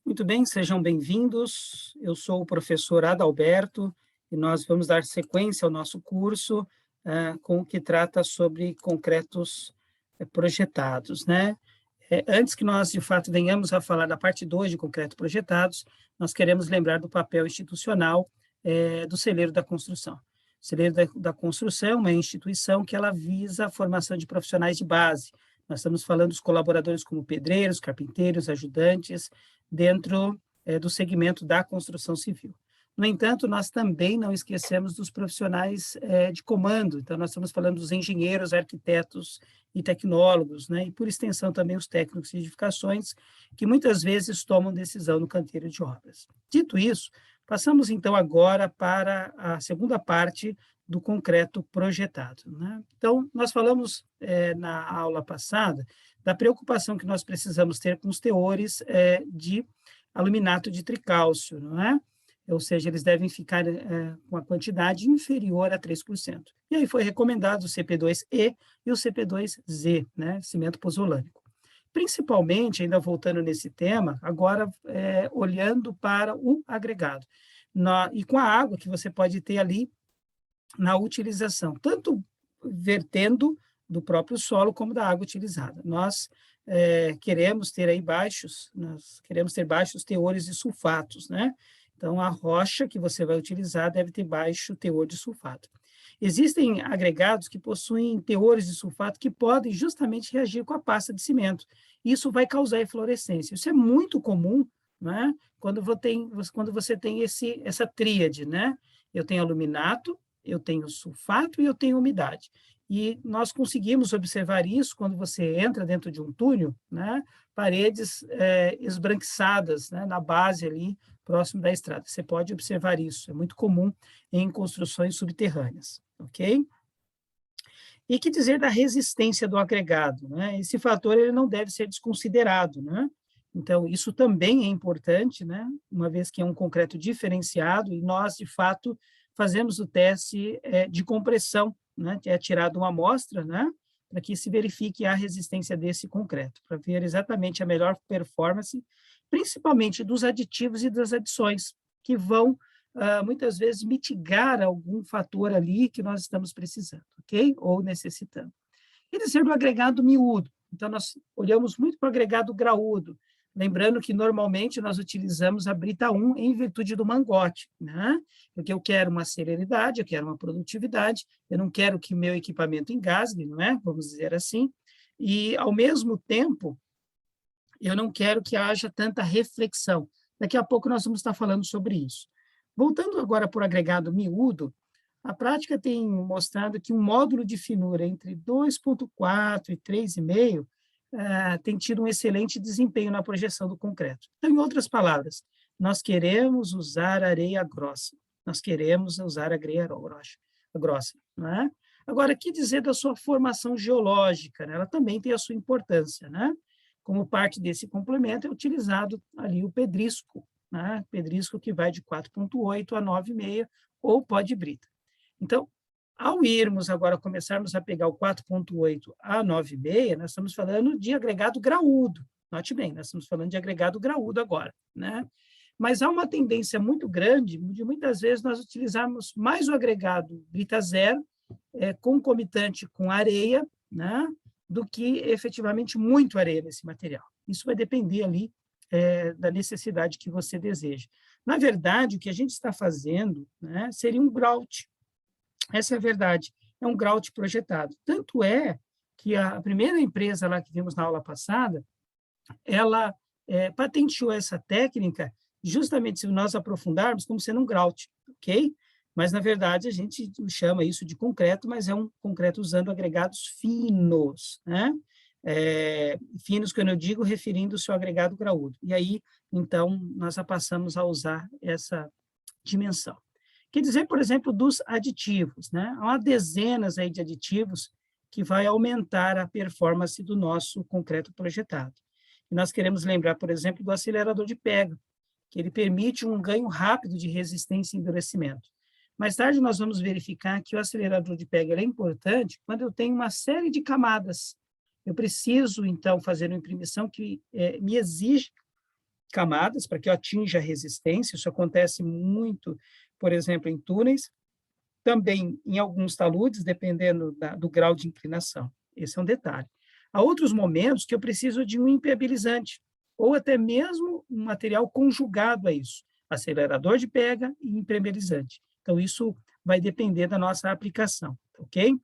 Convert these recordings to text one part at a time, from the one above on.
Muito bem, sejam bem-vindos. Eu sou o professor Adalberto e nós vamos dar sequência ao nosso curso com o que trata sobre concretos projetados, né? Antes que nós, de fato, venhamos a falar da parte 2 de concreto projetados, nós queremos lembrar do papel institucional do Celeiro da Construção. O Celeiro da Construção é uma instituição que ela visa a formação de profissionais de base. Nós estamos falando dos colaboradores como pedreiros, carpinteiros, ajudantes, dentro do segmento da construção civil. No entanto, nós também não esquecemos dos profissionais de comando, então nós estamos falando dos engenheiros, arquitetos e tecnólogos, né? E por extensão também os técnicos de edificações, que muitas vezes tomam decisão no canteiro de obras. Dito isso, passamos então agora para a segunda parte do concreto projetado, né? Então, nós falamos na aula passada da preocupação que nós precisamos ter com os teores de aluminato de tricálcio, não é? Ou seja, eles devem ficar com a quantidade inferior a 3%. E aí foi recomendado o CP2E e o CP2Z, né? Cimento pozolânico. Principalmente, ainda voltando nesse tema, agora olhando para o agregado. E com a água que você pode ter ali na utilização, tanto vertendo do próprio solo como da água utilizada. Nós queremos ter aí baixos teores de sulfatos, né? Então, a rocha que você vai utilizar deve ter baixo teor de sulfato. Existem agregados que possuem teores de sulfato que podem justamente reagir com a pasta de cimento. Isso vai causar eflorescência. Isso é muito comum, né? Quando você tem essa tríade, né? Eu tenho aluminato, eu tenho sulfato e eu tenho umidade. E nós conseguimos observar isso quando você entra dentro de um túnel, né? Paredes esbranquiçadas, né? Na base ali, próximo da estrada. Você pode observar isso, é muito comum em construções subterrâneas, ok? E que dizer da resistência do agregado, né? Esse fator ele não deve ser desconsiderado, né? Então, isso também é importante, né? Uma vez que é um concreto diferenciado e nós, de fato, fazemos o teste de compressão, né? É tirado uma amostra, né? Para que se verifique a resistência desse concreto, para ver exatamente a melhor performance, principalmente dos aditivos e das adições, que vão, muitas vezes, mitigar algum fator ali que nós estamos precisando, ok? Ou necessitando. E dizer do agregado miúdo. Então, nós olhamos muito para o agregado graúdo, lembrando que, normalmente, nós utilizamos a brita 1 em virtude do mangote, né? Porque eu quero uma celeridade, eu quero uma produtividade, eu não quero que meu equipamento engasgue, não é? Vamos dizer assim. E, ao mesmo tempo, eu não quero que haja tanta reflexão. Daqui a pouco nós vamos estar falando sobre isso. Voltando agora para o agregado miúdo, a prática tem mostrado que um módulo de finura entre 2,4 e 3,5 tem tido um excelente desempenho na projeção do concreto. Então, em outras palavras, nós queremos usar areia grossa, nós queremos usar areia grossa, não é? Agora, que dizer da sua formação geológica, né? Ela também tem a sua importância, né? Como parte desse complemento é utilizado ali o pedrisco, né? Pedrisco que vai de 4,8 a 9,5 ou pó de brita. Então, ao irmos agora, começarmos a pegar o 4,8 a 9,6, nós estamos falando de agregado graúdo. Note bem, nós estamos falando de agregado graúdo agora, né? Mas há uma tendência muito grande de, muitas vezes, nós utilizarmos mais o agregado brita zero, concomitante com areia, né? Do que, efetivamente, muito areia nesse material. Isso vai depender ali da necessidade que você deseja. Na verdade, o que a gente está fazendo, né, seria um grout. Essa é a verdade, é um grout projetado. Tanto é que a primeira empresa lá que vimos na aula passada, ela patenteou essa técnica, justamente se nós aprofundarmos, como sendo um grout, ok? Mas, na verdade, a gente chama isso de concreto, mas é um concreto usando agregados finos, né? Finos, quando eu digo, referindo-se ao agregado graúdo. E aí, então, nós já passamos a usar essa dimensão. Quer dizer, por exemplo, dos aditivos, né? Há dezenas aí de aditivos que vai aumentar a performance do nosso concreto projetado. E nós queremos lembrar, por exemplo, do acelerador de pega, que ele permite um ganho rápido de resistência e endurecimento. Mais tarde, nós vamos verificar que o acelerador de pega é importante quando eu tenho uma série de camadas. Eu preciso, então, fazer uma impressão que me exige camadas para que eu atinja a resistência. Isso acontece muito, por exemplo, em túneis, também em alguns taludes, dependendo do grau de inclinação. Esse é um detalhe. Há outros momentos que eu preciso de um impermeabilizante, ou até mesmo um material conjugado a isso, acelerador de pega e impermeabilizante. Então, isso vai depender da nossa aplicação, ok?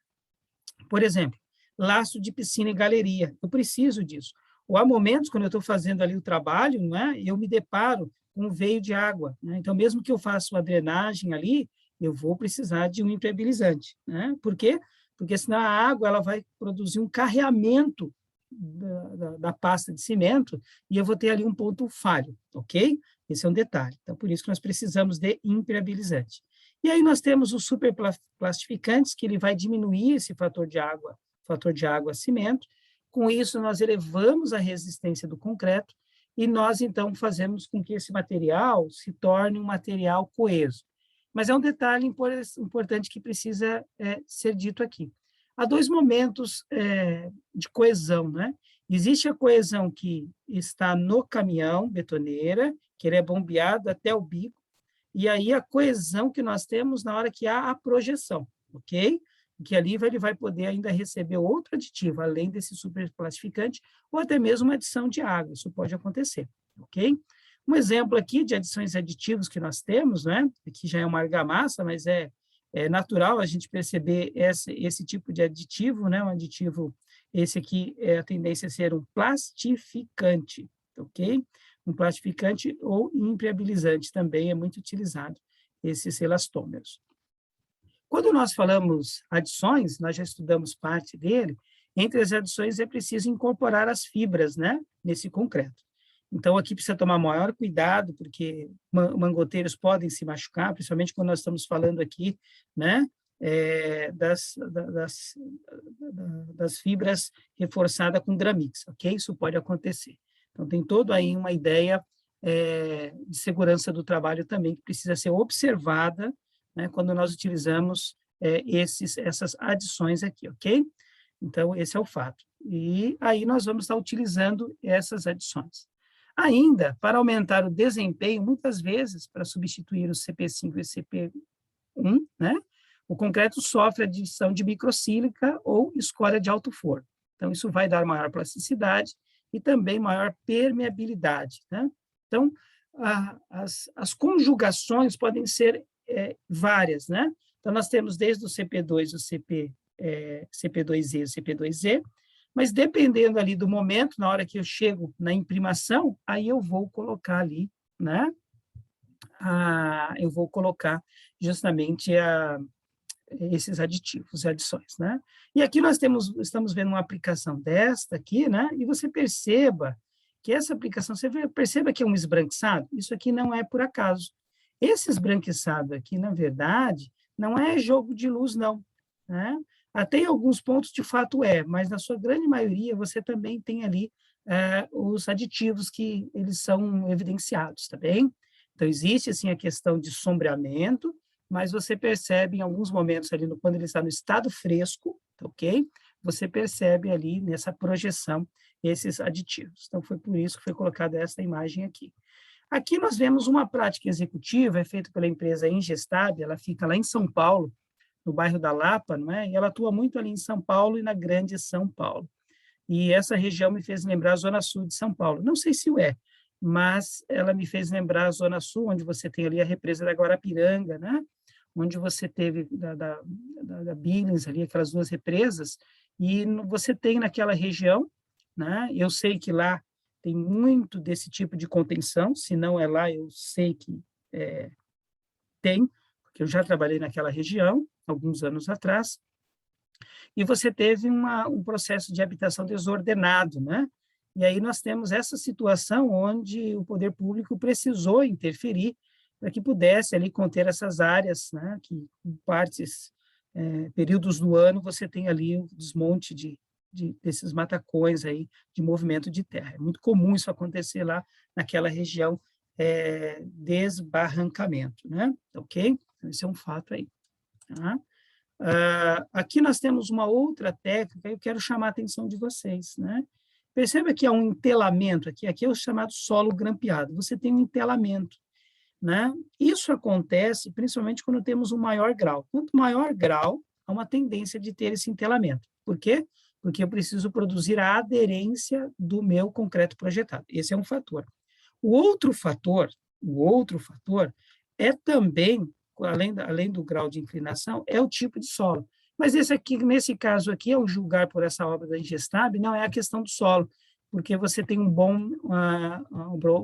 Por exemplo, laço de piscina e galeria, eu preciso disso. Ou há momentos, quando eu estou fazendo ali o trabalho, não é? Eu me deparo com um veio de água, né? Então, mesmo que eu faça a drenagem ali, eu vou precisar de um impermeabilizante, né? Por quê? Porque senão a água ela vai produzir um carreamento da pasta de cimento e eu vou ter ali um ponto falho, ok? Esse é um detalhe. Então, por isso que nós precisamos de impermeabilizante. E aí nós temos os superplastificantes, que ele vai diminuir esse fator de água cimento. Com isso, nós elevamos a resistência do concreto e nós, então, fazemos com que esse material se torne um material coeso. Mas é um detalhe importante que precisa ser dito aqui. Há dois momentos de coesão, né? Existe a coesão que está no caminhão betoneira, que ele é bombeado até o bico, e aí a coesão que nós temos na hora que há a projeção, ok? Que ali ele vai poder ainda receber outro aditivo, além desse superplastificante, ou até mesmo uma adição de água, isso pode acontecer, ok? Um exemplo aqui de adições aditivos que nós temos, né? Aqui já é uma argamassa, mas é natural a gente perceber esse tipo de aditivo, né? Um aditivo, esse aqui a tendência a ser um plastificante, ok? Um plastificante ou impermeabilizante também é muito utilizado, esses elastômeros. Quando nós falamos adições, nós já estudamos parte dele, entre as adições é preciso incorporar as fibras, né, nesse concreto. Então, aqui precisa tomar maior cuidado, porque mangoteiros podem se machucar, principalmente quando nós estamos falando aqui, né, das fibras reforçadas com Dramix, ok? Isso pode acontecer. Então, tem toda aí uma ideia de segurança do trabalho também, que precisa ser observada, né, quando nós utilizamos essas adições aqui, ok? Então, esse é o fato. E aí nós vamos estar utilizando essas adições. Ainda, para aumentar o desempenho, muitas vezes, para substituir o CP5 e CP1, né, o concreto sofre adição de microsílica ou escória de alto forno. Então, isso vai dar maior plasticidade e também maior permeabilidade, né? Então, as conjugações podem ser várias, né? Então, nós temos desde o CP2, o CP2E e o CP2E, mas dependendo ali do momento, na hora que eu chego na imprimação, aí eu vou colocar ali, né? Eu vou colocar justamente esses aditivos, adições, né? E aqui nós estamos vendo uma aplicação desta aqui, né? E você perceba que essa aplicação, você perceba que é um esbranquiçado, isso aqui não é por acaso. Esse esbranquiçado aqui, na verdade, não é jogo de luz, não, né? Até em alguns pontos, de fato, mas na sua grande maioria, você também tem ali os aditivos que eles são evidenciados, tá bem? Então, existe, assim, a questão de sombreamento, mas você percebe em alguns momentos ali, quando ele está no estado fresco, ok? Você percebe ali nessa projeção esses aditivos. Então, foi por isso que foi colocada essa imagem aqui. Aqui nós vemos uma prática executiva, é feita pela empresa Ingestab, ela fica lá em São Paulo, no bairro da Lapa, não é? E ela atua muito ali em São Paulo e na Grande São Paulo. E essa região me fez lembrar a Zona Sul de São Paulo. Não sei se mas ela me fez lembrar a Zona Sul, onde você tem ali a represa da Guarapiranga, né? Onde você teve da Billings ali, aquelas duas represas, e você tem naquela região, né? Eu sei que lá tem muito desse tipo de contenção, se não é lá, eu sei que tem, porque eu já trabalhei naquela região, alguns anos atrás, e você teve um processo de habitação desordenado, né? E aí nós temos essa situação onde o poder público precisou interferir para que pudesse ali conter essas áreas, né? Que em partes, períodos do ano, você tem ali o desmonte desses matacões aí de movimento de terra. É muito comum isso acontecer lá naquela região, desbarrancamento, né? Ok? Então, esse é um fato aí. Tá? Aqui nós temos uma outra técnica, eu quero chamar a atenção de vocês, né? Perceba que há um entelamento aqui é o chamado solo grampeado. Você tem um entelamento, né? Isso acontece principalmente quando temos um maior grau. Quanto maior grau, há uma tendência de ter esse entelamento. Por quê? Porque eu preciso produzir a aderência do meu concreto projetado. Esse é um fator. O outro fator é também, além do grau de inclinação, é o tipo de solo. Mas esse aqui, nesse caso aqui, ao julgar por essa obra da Ingestab, não é a questão do solo, porque você tem uma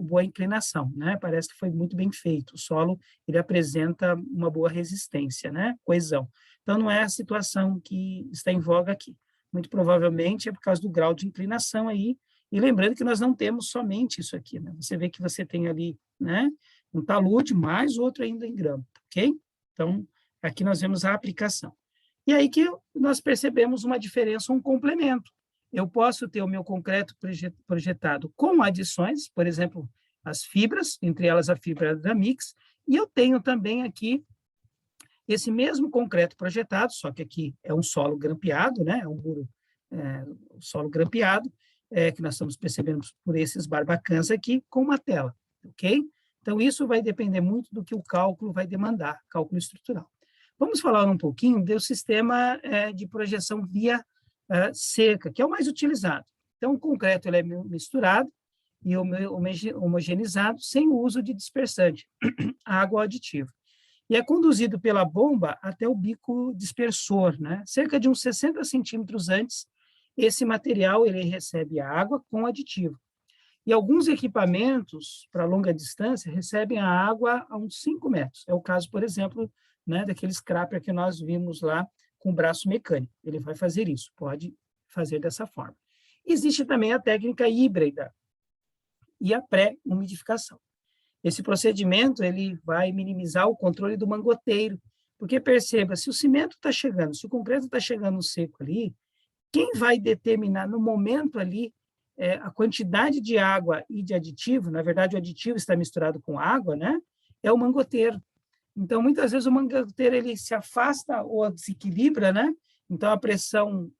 boa inclinação, né? Parece que foi muito bem feito. O solo, ele apresenta uma boa resistência, né? Coesão. Então, não é a situação que está em voga aqui. Muito provavelmente é por causa do grau de inclinação aí. E lembrando que nós não temos somente isso aqui, né? Você vê que você tem ali, né? Um talude, mais outro ainda em grama, ok? Então, aqui nós vemos a aplicação. E aí que nós percebemos uma diferença, um complemento. Eu posso ter o meu concreto projetado com adições, por exemplo, as fibras, entre elas a fibra da Mix, e eu tenho também aqui esse mesmo concreto projetado, só que aqui é um solo grampeado, né? É um muro, um solo grampeado, que nós estamos percebendo por esses barbacãs aqui, com uma tela, ok? Então, isso vai depender muito do que o cálculo vai demandar, cálculo estrutural. Vamos falar um pouquinho do sistema de projeção via seca, que é o mais utilizado. Então, o concreto ele é misturado e homogeneizado sem o uso de dispersante, água ou aditivo. E é conduzido pela bomba até o bico dispersor, né? Cerca de uns 60 centímetros antes, esse material ele recebe a água com aditivo. E alguns equipamentos para longa distância recebem a água a uns 5 metros. É o caso, por exemplo, né, daquele scraper que nós vimos lá com o braço mecânico. Ele vai fazer isso, pode fazer dessa forma. Existe também a técnica híbrida e a pré-umidificação. Esse procedimento ele vai minimizar o controle do mangoteiro, porque perceba, se o cimento está chegando, se o concreto está chegando seco ali, quem vai determinar no momento ali a quantidade de água e de aditivo, na verdade o aditivo está misturado com água, né? É o mangoteiro. Então, muitas vezes o mangoteiro ele se afasta ou desequilibra, né? Então, a pressão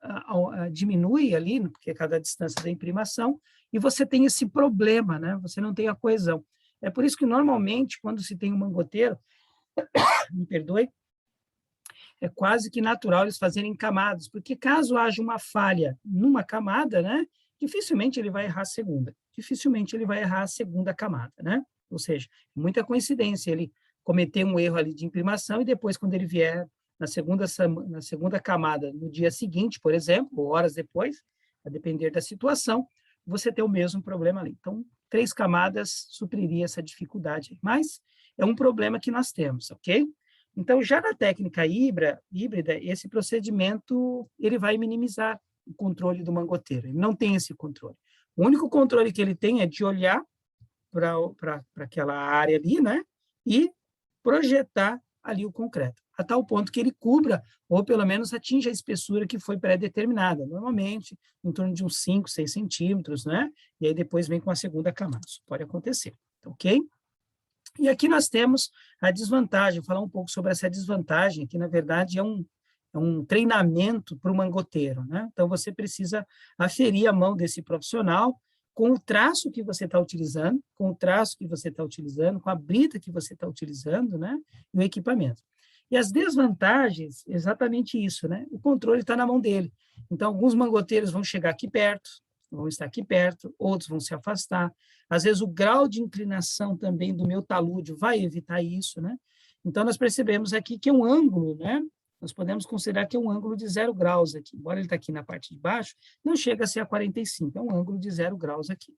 diminui ali, porque é cada distância da imprimação, e você tem esse problema, né? Você não tem a coesão. É por isso que, normalmente, quando se tem um mangoteiro, me perdoe, é quase que natural eles fazerem camadas, porque caso haja uma falha numa camada, né? Dificilmente ele vai errar a segunda. Dificilmente ele vai errar a segunda camada, né? Ou seja, muita coincidência ele cometer um erro ali de imprimação e depois, quando ele vier na segunda camada, no dia seguinte, por exemplo, ou horas depois, a depender da situação, você tem o mesmo problema ali. Então, 3 camadas supriria essa dificuldade, mas é um problema que nós temos, ok? Então, já na técnica híbrida, esse procedimento ele vai minimizar o controle do mangoteiro. Ele não tem esse controle. O único controle que ele tem é de olhar para aquela área ali, né? E projetar ali o concreto, a tal ponto que ele cubra, ou pelo menos atinja a espessura que foi pré-determinada, normalmente em torno de uns 5, 6 centímetros, né? E aí depois vem com a segunda camada. Isso pode acontecer, ok? E aqui nós temos a desvantagem, falar um pouco sobre essa desvantagem, que na verdade é um treinamento para o mangoteiro, né? Então, você precisa aferir a mão desse profissional com o traço que você está utilizando, com a brita que você está utilizando, né? E o equipamento. E as desvantagens, exatamente isso, né? O controle está na mão dele. Então, alguns mangoteiros vão chegar aqui perto, vão estar aqui perto, outros vão se afastar. Às vezes, o grau de inclinação também do meu talude vai evitar isso, né? Então, nós percebemos aqui que é um ângulo, né? Nós podemos considerar que é um ângulo de 0 graus aqui. Embora ele está aqui na parte de baixo, não chega a ser a 45, é um ângulo de 0 graus aqui.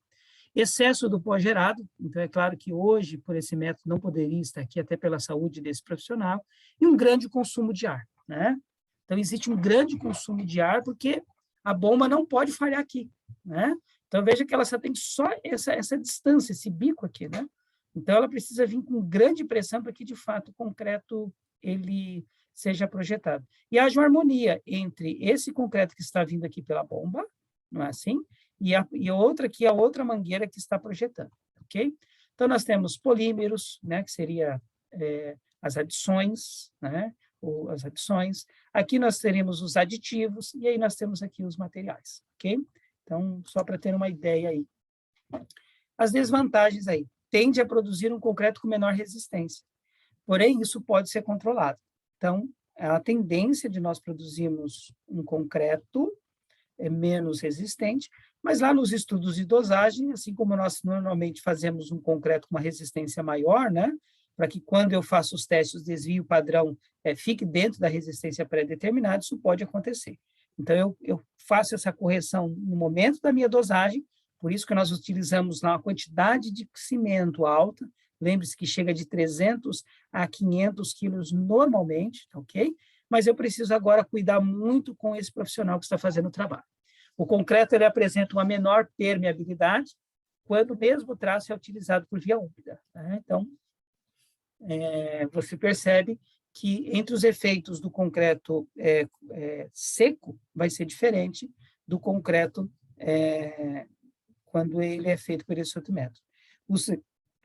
Excesso do pó gerado, então é claro que hoje, por esse método, não poderia estar aqui, até pela saúde desse profissional, e um grande consumo de ar, né? Então, existe um grande consumo de ar, porque a bomba não pode falhar aqui, né? Então, veja que ela só tem só essa distância, esse bico aqui, né? Então, ela precisa vir com grande pressão para que, de fato, o concreto ele seja projetado. E haja uma harmonia entre esse concreto que está vindo aqui pela bomba, não é assim? E outra que é a outra mangueira que está projetando, ok? Então, nós temos polímeros, né, que seria as adições, né, ou as adições. Aqui nós teremos os aditivos, e aí nós temos aqui os materiais, ok? Então, só para ter uma ideia aí. As desvantagens aí. Tende a produzir um concreto com menor resistência. Porém, isso pode ser controlado. Então, a tendência de nós produzirmos um concreto é menos resistente, mas lá nos estudos de dosagem, assim como nós normalmente fazemos um concreto com uma resistência maior, né, para que quando eu faço os testes, o desvio padrão fique dentro da resistência pré-determinada, isso pode acontecer. Então, eu faço essa correção no momento da minha dosagem, por isso que nós utilizamos lá uma quantidade de cimento alta, lembre-se que chega de 300 a 500 quilos normalmente, ok? Mas eu preciso agora cuidar muito com esse profissional que está fazendo o trabalho. O concreto ele apresenta uma menor permeabilidade quando o mesmo traço é utilizado por via úmida. Né? Então, você percebe que entre os efeitos do concreto seco vai ser diferente do concreto quando ele é feito por esse outro método.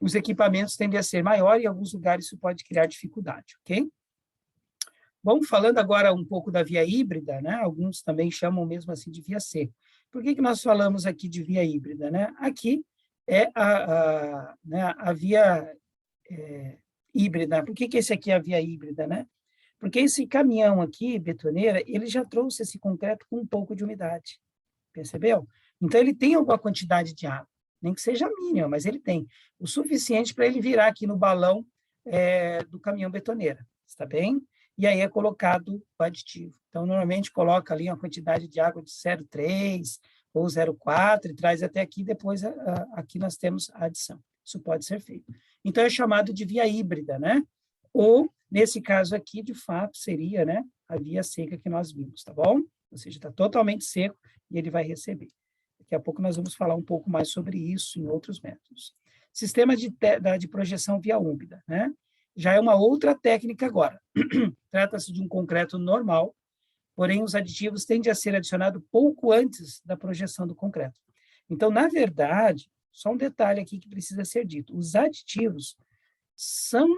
Os equipamentos tendem a ser maiores e em alguns lugares isso pode criar dificuldade, ok? Bom, falando agora um pouco da via híbrida, né? Alguns também chamam mesmo assim de via seca. Por que nós falamos aqui de via híbrida? Né? Aqui é a via híbrida. Por que esse aqui é a via híbrida? Né? Porque esse caminhão aqui, betoneira, ele já trouxe esse concreto com um pouco de umidade, percebeu? Então, ele tem alguma quantidade de água, nem que seja mínima, mas ele tem o suficiente para ele virar aqui no balão do caminhão betoneira, está bem? E aí é colocado o aditivo. Então, normalmente coloca ali uma quantidade de água de 0,3 ou 0,4 e traz até aqui, depois aqui nós temos a adição. Isso pode ser feito. Então, é chamado de via híbrida, né? Ou, nesse caso aqui, de fato, seria, né, a via seca que nós vimos, tá bom? Ou seja, está totalmente seco e ele vai receber. Daqui a pouco nós vamos falar um pouco mais sobre isso em outros métodos. Sistema de projeção via úmida, né? Já é uma outra técnica agora. Trata-se de um concreto normal, porém os aditivos tendem a ser adicionados pouco antes da projeção do concreto. Então, na verdade, só um detalhe aqui que precisa ser dito. Os aditivos são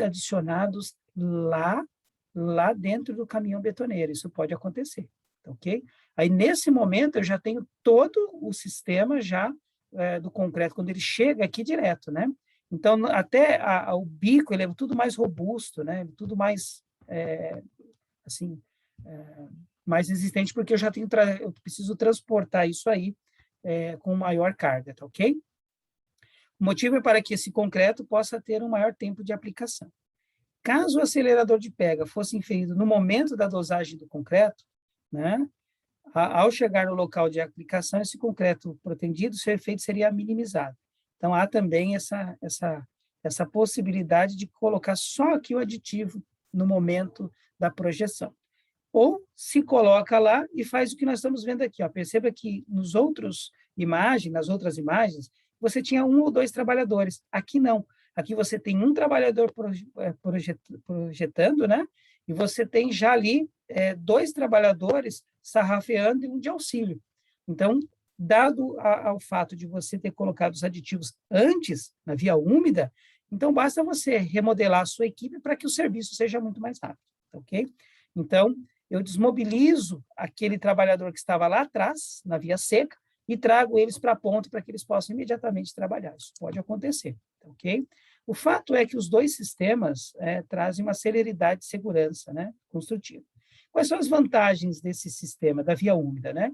adicionados lá dentro do caminhão betoneiro. Isso pode acontecer, ok? Aí, nesse momento, eu já tenho todo o sistema já do concreto, quando ele chega aqui direto, né? Então, até o bico, ele é tudo mais robusto, né? Tudo mais, mais resistente, porque eu preciso transportar isso aí com maior carga, tá ok? O motivo é para que esse concreto possa ter um maior tempo de aplicação. Caso o acelerador de pega fosse inferido no momento da dosagem do concreto, né? Ao chegar no local de aplicação, esse concreto protendido, seu efeito seria minimizado. Então, há também essa possibilidade de colocar só aqui o aditivo no momento da projeção. Ou se coloca lá e faz o que nós estamos vendo aqui. Ó. Perceba que nas outras imagens, você tinha 1 ou 2 trabalhadores. Aqui não. Aqui você tem um trabalhador projetando, né? E você tem já ali 2 trabalhadores sarrafeando e um de auxílio. Então, dado ao fato de você ter colocado os aditivos antes, na via úmida, então basta você remodelar a sua equipe para que o serviço seja muito mais rápido, ok? Então, eu desmobilizo aquele trabalhador que estava lá atrás, na via seca, e trago eles para a ponta para que eles possam imediatamente trabalhar. Isso pode acontecer, ok? O fato é que os 2 sistemas trazem uma celeridade de segurança, né, construtiva. Quais são as vantagens desse sistema, da via úmida, né?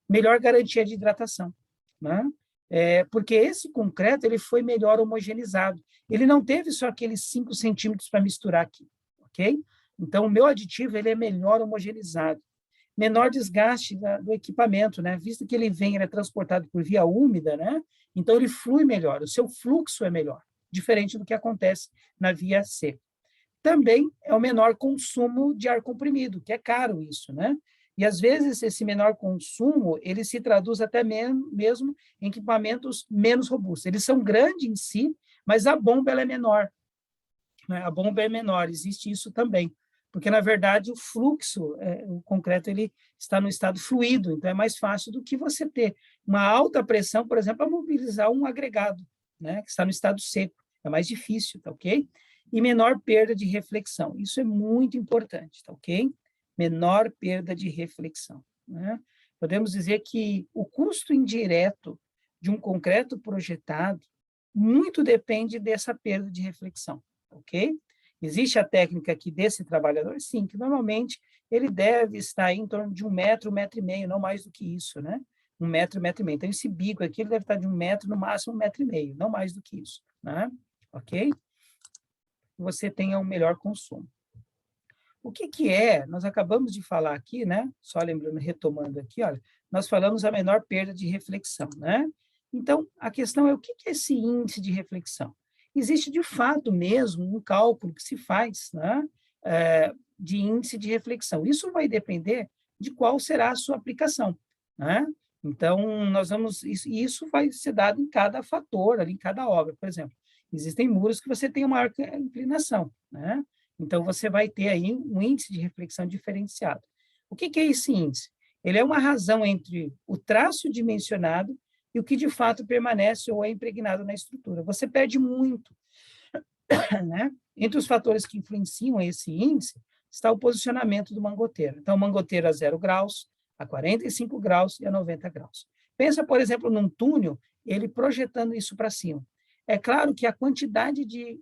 Melhor garantia de hidratação, né? Porque esse concreto ele foi melhor homogeneizado. Ele não teve só aqueles 5 centímetros para misturar aqui, ok? Então, o meu aditivo ele é melhor homogeneizado. Menor desgaste do equipamento, né? Visto que ele é transportado por via úmida, né? Então, ele flui melhor, o seu fluxo é melhor, diferente do que acontece na via seca. Também é o menor consumo de ar comprimido, que é caro isso, né? E, às vezes, esse menor consumo, ele se traduz até mesmo em equipamentos menos robustos. Eles são grandes em si, mas a bomba ela é menor. Né? A bomba é menor, existe isso também. Porque, na verdade, o fluxo, o concreto, ele está no estado fluido, então é mais fácil do que você ter uma alta pressão, por exemplo, para mobilizar um agregado, né, que está no estado seco. É mais difícil, tá ok? E menor perda de reflexão. Isso é muito importante, tá ok? Menor perda de reflexão, né? podemos dizer que o custo indireto de um concreto projetado muito depende dessa perda de reflexão, ok? Existe a técnica aqui desse trabalhador? Sim, que normalmente ele deve estar em torno de 1 metro, 1,5 metro, não mais do que isso, né? 1 metro, 1,5 metro. Então, esse bico aqui ele deve estar de 1 metro, no máximo 1,5 metro, não mais do que isso, né? Ok? Você tenha um melhor consumo. O que que é? Nós acabamos de falar aqui, né? Só lembrando, retomando aqui, olha, nós falamos a menor perda de reflexão, né? Então, a questão é o que que é esse índice de reflexão? Existe, de fato, mesmo um cálculo que se faz, né? De índice de reflexão. Isso vai depender de qual será a sua aplicação, né? Então, nós vamos... Isso vai ser dado em cada fator, ali, em cada obra. Por exemplo, existem muros que você tem uma maior inclinação, né? Então, você vai ter aí um índice de reflexão diferenciado. O que que é esse índice? Ele é uma razão entre o traço dimensionado e o que de fato permanece ou é impregnado na estrutura. Você perde muito, né? Entre os fatores que influenciam esse índice está o posicionamento do mangoteiro. Então, o mangoteiro a 0 graus, a 45 graus e a 90 graus. Pensa, por exemplo, num túnel, ele projetando isso para cima. É claro que a quantidade de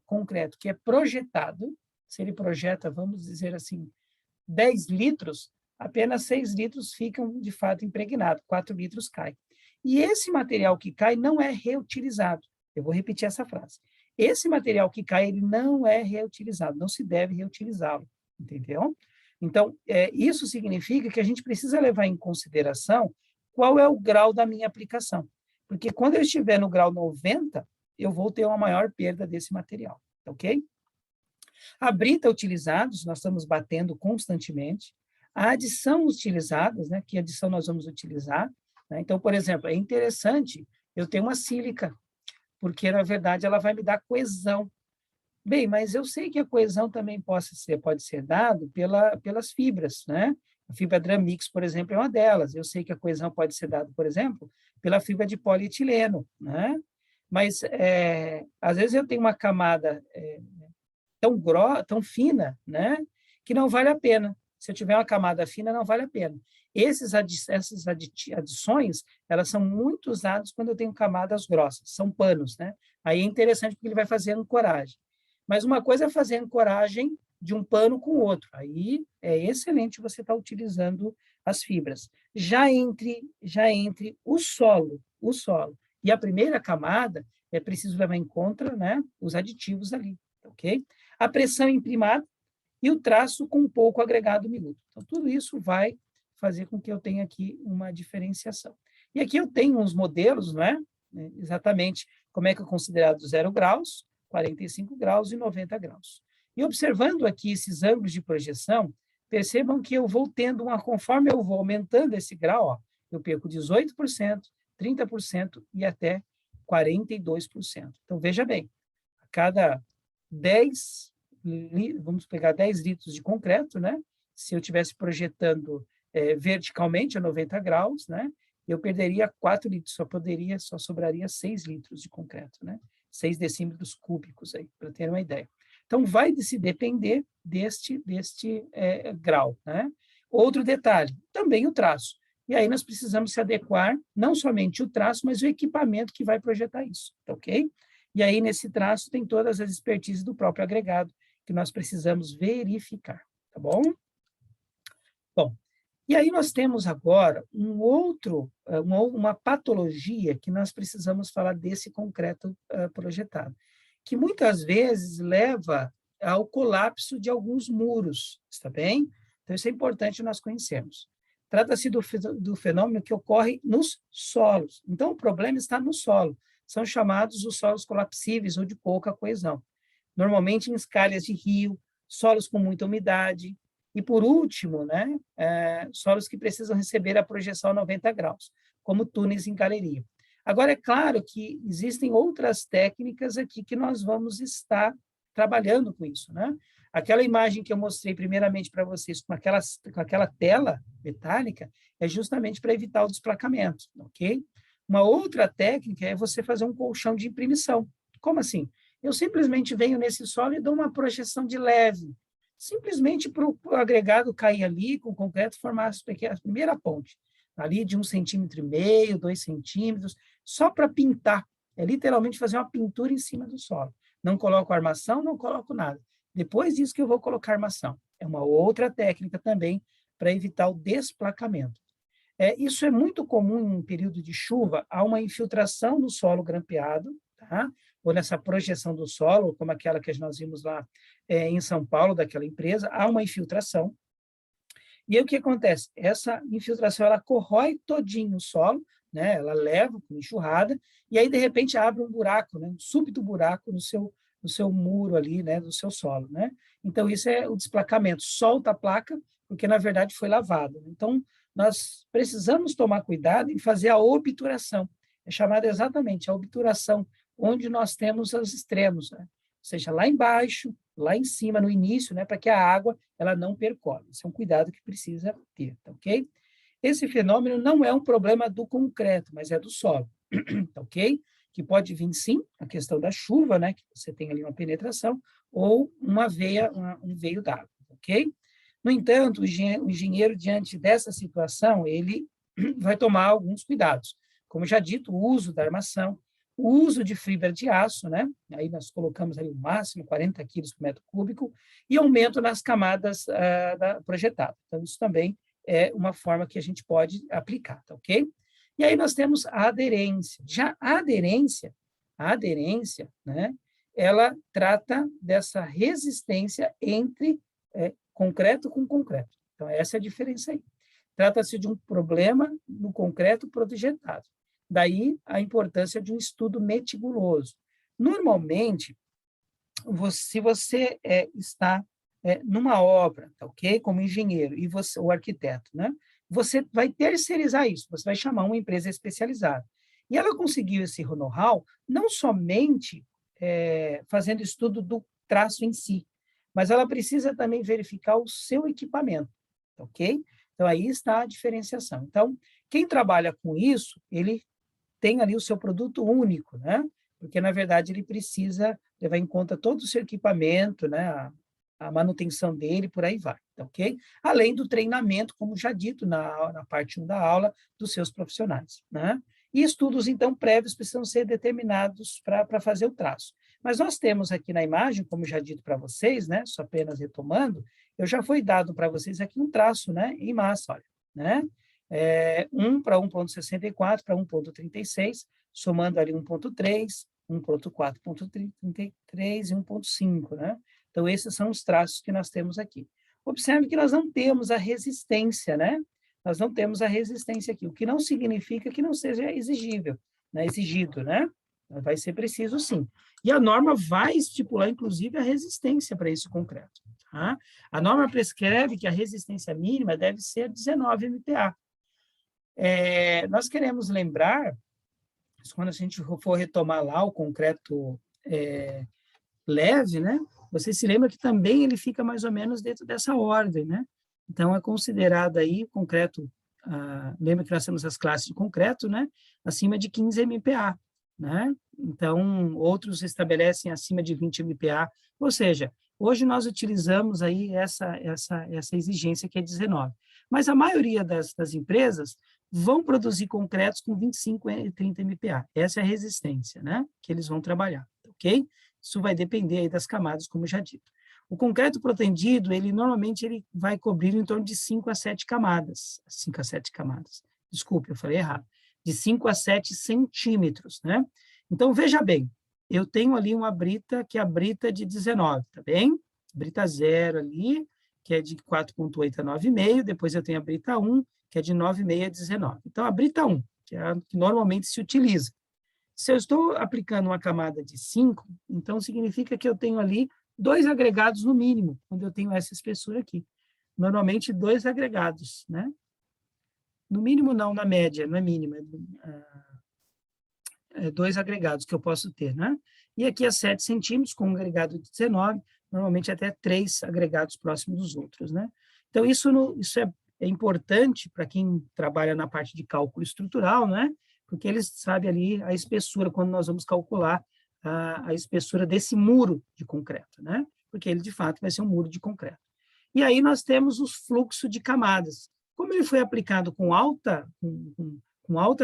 concreto que é projetado, se ele projeta, vamos dizer assim, 10 litros, apenas 6 litros ficam, de fato, impregnados, 4 litros caem. E esse material que cai não é reutilizado. Eu vou repetir essa frase. Esse material que cai, ele não é reutilizado, não se deve reutilizá-lo, entendeu? Então, isso significa que a gente precisa levar em consideração qual é o grau da minha aplicação. Porque quando eu estiver no grau 90, eu vou ter uma maior perda desse material, ok? A brita utilizados, nós estamos batendo constantemente. A adição utilizadas, né? Que adição nós vamos utilizar? Né? Então, por exemplo, é interessante eu ter uma sílica, porque, na verdade, ela vai me dar coesão. Bem, mas eu sei que a coesão também pode ser dado pelas fibras, né? A fibra Dramix, por exemplo, é uma delas. Eu sei que a coesão pode ser dada, por exemplo, pela fibra de polietileno, né? Mas, às vezes, eu tenho uma camada tão fina, né? Que não vale a pena. Se eu tiver uma camada fina, não vale a pena. Essas adições, elas são muito usadas quando eu tenho camadas grossas, são panos, né? Aí é interessante porque ele vai fazer ancoragem. Mas uma coisa é fazer ancoragem de um pano com o outro. Aí é excelente você estar utilizando as fibras. Já entre o solo e a primeira camada, é preciso levar em conta, né, os aditivos ali, ok? A pressão imprimada e o traço com um pouco agregado minuto. Então, tudo isso vai fazer com que eu tenha aqui uma diferenciação. E aqui eu tenho uns modelos, não é? Exatamente como é que é considerado 0 graus, 45 graus e 90 graus. E observando aqui esses ângulos de projeção, percebam que eu vou tendo conforme eu vou aumentando esse grau, ó, eu perco 18%, 30% e até 42%. Então, veja bem, a cada 10, vamos pegar 10 litros de concreto, né? Se eu estivesse projetando verticalmente a 90 graus, né? Eu perderia 4 litros, só sobraria 6 litros de concreto, né? 6 decímetros cúbicos aí, para ter uma ideia. Então, vai se depender deste grau, né? Outro detalhe, também o traço. E aí nós precisamos se adequar, não somente o traço, mas o equipamento que vai projetar isso, ok? E aí, nesse traço, tem todas as expertises do próprio agregado, que nós precisamos verificar, tá bom? Bom, e aí nós temos agora uma patologia que nós precisamos falar desse concreto projetado, que muitas vezes leva ao colapso de alguns muros, está bem? Então, isso é importante nós conhecermos. Trata-se do fenômeno que ocorre nos solos. Então, o problema está no solo. São chamados os solos colapsíveis ou de pouca coesão. Normalmente em escalhas de rio, solos com muita umidade, e, por último, né, solos que precisam receber a projeção a 90 graus, como túneis em galeria. Agora, é claro que existem outras técnicas aqui que nós vamos estar trabalhando com isso, né? Aquela imagem que eu mostrei primeiramente para vocês com aquela tela metálica é justamente para evitar o desplacamento, ok? Uma outra técnica é você fazer um colchão de imprimição. Como assim? Eu simplesmente venho nesse solo e dou uma projeção de leve, simplesmente para o agregado cair ali com o concreto e formar a primeira ponte. ali de 1,5 cm, 2 centímetros, só para pintar. É literalmente fazer uma pintura em cima do solo. Não coloco armação, não coloco nada. Depois disso que eu vou colocar armação. É uma outra técnica também para evitar o desplacamento. Isso é muito comum em período de chuva, há uma infiltração do solo grampeado, tá? Ou nessa projeção do solo, como aquela que nós vimos lá em São Paulo, daquela empresa, há uma infiltração. E aí o que acontece? Essa infiltração, ela corrói todinho o solo, né? Ela leva com enxurrada, e aí, de repente, abre um buraco, né? Um súbito buraco no seu muro ali, né? Do seu solo, né? Então, isso é o desplacamento. Solta a placa, porque, na verdade, foi lavado. Então, nós precisamos tomar cuidado em fazer a obturação. É chamada exatamente a obturação, onde nós temos os extremos, né? Ou seja, lá embaixo, lá em cima, no início, né? Para que a água ela não percole. Isso é um cuidado que precisa ter, tá ok? Esse fenômeno não é um problema do concreto, mas é do solo, tá ok? Que pode vir, sim, a questão da chuva, né? Que você tem ali uma penetração, ou uma veia, um veio d'água, ok? No entanto, o engenheiro, diante dessa situação, ele vai tomar alguns cuidados. Como já dito, o uso da armação, o uso de fibra de aço, né? Aí nós colocamos ali o máximo 40 quilos por metro cúbico, e aumento nas camadas projetadas. Então, isso também é uma forma que a gente pode aplicar, tá ok? E aí nós temos a aderência. Já a aderência, né? Ela trata dessa resistência entre concreto com concreto. Então, essa é a diferença aí. Trata-se de um problema no concreto projetado. Daí a importância de um estudo meticuloso. Normalmente, se você está numa obra, tá ok? Como engenheiro e você, o arquiteto, né? Você vai terceirizar isso, você vai chamar uma empresa especializada. E ela conseguiu esse know-how não somente fazendo estudo do traço em si, mas ela precisa também verificar o seu equipamento, tá ok? Então, aí está a diferenciação. Então, quem trabalha com isso, ele tem ali o seu produto único, né? Porque, na verdade, ele precisa levar em conta todo o seu equipamento, né? A manutenção dele, por aí vai, tá ok? Além do treinamento, como já dito na parte 1 da aula, dos seus profissionais, né? E estudos, então, prévios precisam ser determinados para fazer o traço. Mas nós temos aqui na imagem, como já dito para vocês, né? Só apenas retomando, eu já foi dado para vocês aqui um traço, né? Em massa, olha, né? 1 para 1,64 para 1,36, somando ali 1,3, 1,4,33 e 1,5, né? Então, esses são os traços que nós temos aqui. Observe que nós não temos a resistência, né? Nós não temos a resistência aqui, o que não significa que não seja exigível, né? Exigido, né? Vai ser preciso, sim. E a norma vai estipular, inclusive, a resistência para esse concreto. Tá? A norma prescreve que a resistência mínima deve ser 19 MPa. Nós queremos lembrar, quando a gente for retomar lá o concreto leve, né? Você se lembra que também ele fica mais ou menos dentro dessa ordem, né? Então, é considerado aí concreto, lembra que nós temos as classes de concreto, né? Acima de 15 MPa, né? Então, outros estabelecem acima de 20 MPa, ou seja, hoje nós utilizamos aí essa exigência que é 19. Mas a maioria das empresas vão produzir concretos com 25 e 30 MPa. Essa é a resistência, né? Que eles vão trabalhar, ok? Isso vai depender aí das camadas, como já dito. O concreto protendido, normalmente ele vai cobrir em torno de 5 a 7 camadas. 5 a 7 camadas. Desculpe, eu falei errado. De 5 a 7 centímetros, né? Então, veja bem, eu tenho ali uma brita, que é a brita de 19, tá bem? Brita 0 ali, que é de 4,8 a 9,5. Depois eu tenho a brita 1, que é de 9,5 a 19. Então, a brita 1, que é a que normalmente se utiliza. Se eu estou aplicando uma camada de 5, então significa que eu tenho ali 2 agregados no mínimo, quando eu tenho essa espessura aqui. Normalmente, 2 agregados, né? No mínimo não, na média, não é mínima. 2 agregados que eu posso ter, né? E aqui é 7 centímetros, com um agregado de 19, normalmente até 3 agregados próximos dos outros, né? Então, isso é importante para quem trabalha na parte de cálculo estrutural, né? Porque eles sabem ali a espessura, quando nós vamos calcular a espessura desse muro de concreto, né? Porque ele, de fato, vai ser um muro de concreto. E aí nós temos os fluxos de camadas. Como ele foi aplicado com alta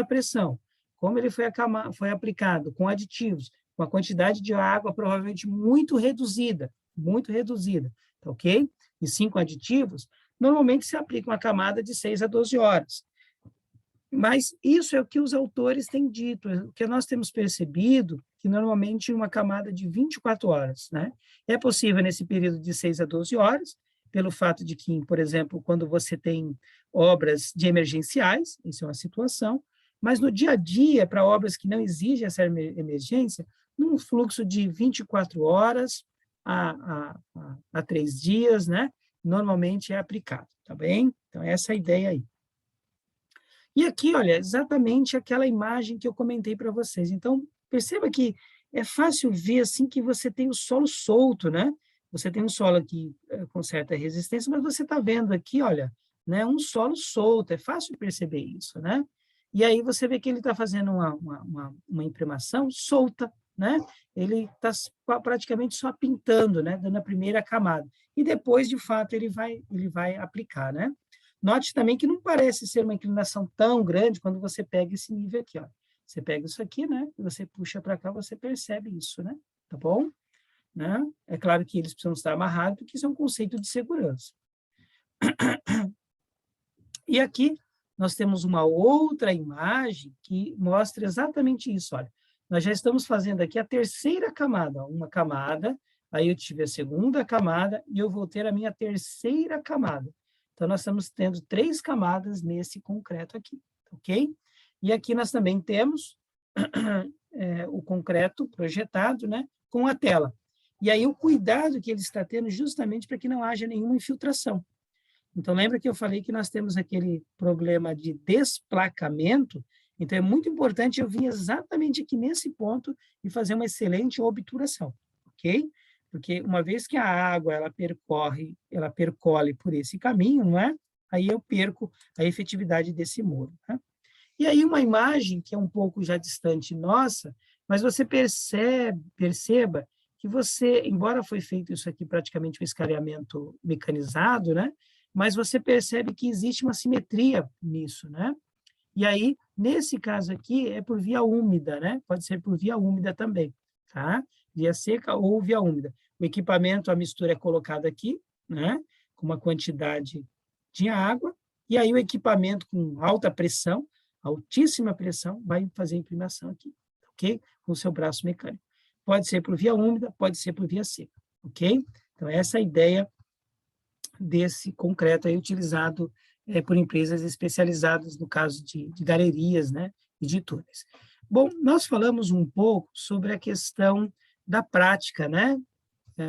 pressão, como ele foi aplicado com aditivos, com a quantidade de água provavelmente muito reduzida, tá ok? E 5 aditivos, normalmente se aplica uma camada de 6 a 12 horas. Mas isso é o que os autores têm dito, o que nós temos percebido, que normalmente uma camada de 24 horas, né? É possível nesse período de 6 a 12 horas, pelo fato de que, por exemplo, quando você tem obras de emergenciais, isso é uma situação, mas no dia a dia, para obras que não exigem essa emergência, num fluxo de 24 horas a 3 dias, né? Normalmente é aplicado, tá bem? Então, essa é a ideia aí. E aqui, olha, exatamente aquela imagem que eu comentei para vocês. Então, perceba que é fácil ver assim que você tem o solo solto, né? Você tem um solo aqui com certa resistência, mas você está vendo aqui, olha, né, um solo solto, é fácil perceber isso, né? E aí você vê que ele está fazendo uma imprimação solta, né? Ele está praticamente só pintando, né? Dando a primeira camada. E depois, de fato, ele vai aplicar, né? Note também que não parece ser uma inclinação tão grande quando você pega esse nível aqui, ó. Você pega isso aqui, né? E você puxa para cá, você percebe isso, né? Tá bom? Né? É claro que eles precisam estar amarrados, porque isso é um conceito de segurança. E aqui nós temos uma outra imagem que mostra exatamente isso, olha. Nós já estamos fazendo aqui a terceira camada, ó, uma camada, aí eu tive a segunda camada e eu vou ter a minha terceira camada. Então, nós estamos tendo 3 camadas nesse concreto aqui, ok? E aqui nós também temos o concreto projetado, né, com a tela. E aí o cuidado que ele está tendo justamente para que não haja nenhuma infiltração. Então, lembra que eu falei que nós temos aquele problema de desplacamento? Então, é muito importante eu vir exatamente aqui nesse ponto e fazer uma excelente obturação, ok? Porque uma vez que a água ela percorre por esse caminho, não é? Aí eu perco a efetividade desse muro. Né? E aí uma imagem que é um pouco já distante nossa, mas você perceba que você, embora foi feito isso aqui praticamente um escalhamento mecanizado, né? Mas você percebe que existe uma simetria nisso, né? E aí, nesse caso aqui, é por via úmida, né? Pode ser por via úmida também, tá? Via seca ou via úmida. O equipamento, a mistura é colocada aqui, né? Com uma quantidade de água, e aí o equipamento com alta pressão, altíssima pressão, vai fazer a imprimação aqui, ok? Com o seu braço mecânico. Pode ser por via úmida, pode ser por via seca, ok? Então, essa é a ideia desse concreto aí utilizado por empresas especializadas, no caso de galerias, né, e de túneis. Bom, nós falamos um pouco sobre a questão da prática, né?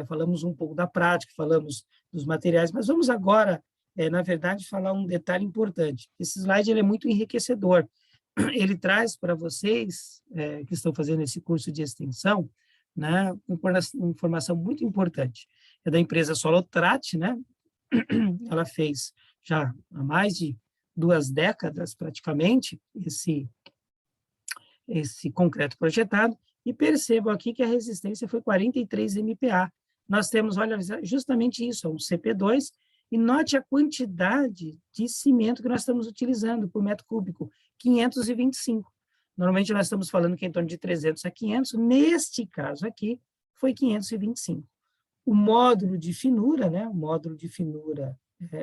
Falamos um pouco da prática, falamos dos materiais, mas vamos agora, na verdade, falar um detalhe importante. Esse slide ele é muito enriquecedor. Ele traz para vocês, que estão fazendo esse curso de extensão, né, uma informação muito importante. É da empresa Solotrate, né? Ela fez já há mais de 2 décadas, praticamente, esse concreto projetado, e percebam aqui que a resistência foi 43 MPa. Nós temos, olha, justamente isso, um CP2, e note a quantidade de cimento que nós estamos utilizando por metro cúbico, 525. Normalmente nós estamos falando que é em torno de 300 a 500, neste caso aqui foi 525. O módulo de finura, né, o módulo de finura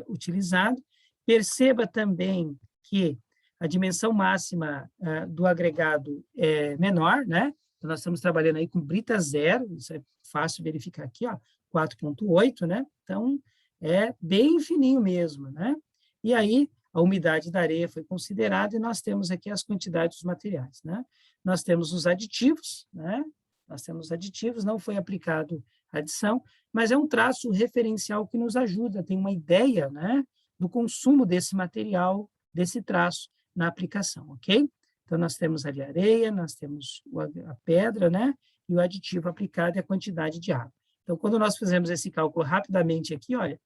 utilizado. Perceba também que a dimensão máxima do agregado é menor, né? Então, nós estamos trabalhando aí com brita zero, isso é fácil verificar aqui, ó, 4,8, né? Então, é bem fininho mesmo, né? E aí, a umidade da areia foi considerada e nós temos aqui as quantidades dos materiais, né? Nós temos os aditivos, né? Nós temos aditivos, não foi aplicado adição, mas é um traço referencial que nos ajuda, tem uma ideia, né, do consumo desse material, desse traço na aplicação, ok? Então, nós temos ali a areia, nós temos a pedra, né, e o aditivo aplicado e a quantidade de água. Então, quando nós fizemos esse cálculo rapidamente aqui, olha,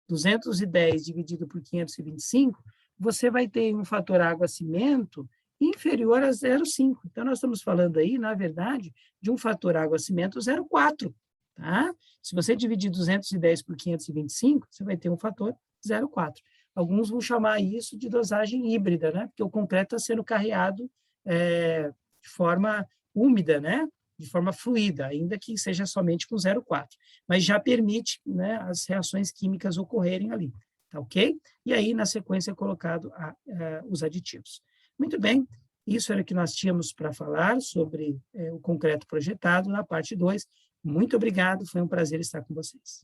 210 dividido por 525, você vai ter um fator água-cimento inferior a 0,5. Então, nós estamos falando aí, na verdade, de um fator água-cimento 0,4. Tá? Se você dividir 210 por 525, você vai ter um fator 0,4. alguns vão chamar isso de dosagem híbrida, né? Porque o concreto está sendo carreado de forma úmida, né? De forma fluida, ainda que seja somente com 0,4, mas já permite, né, as reações químicas ocorrerem ali, tá ok? E aí, na sequência, é colocado os aditivos. Muito bem, isso era o que nós tínhamos para falar sobre o concreto projetado na parte 2. Muito obrigado, foi um prazer estar com vocês.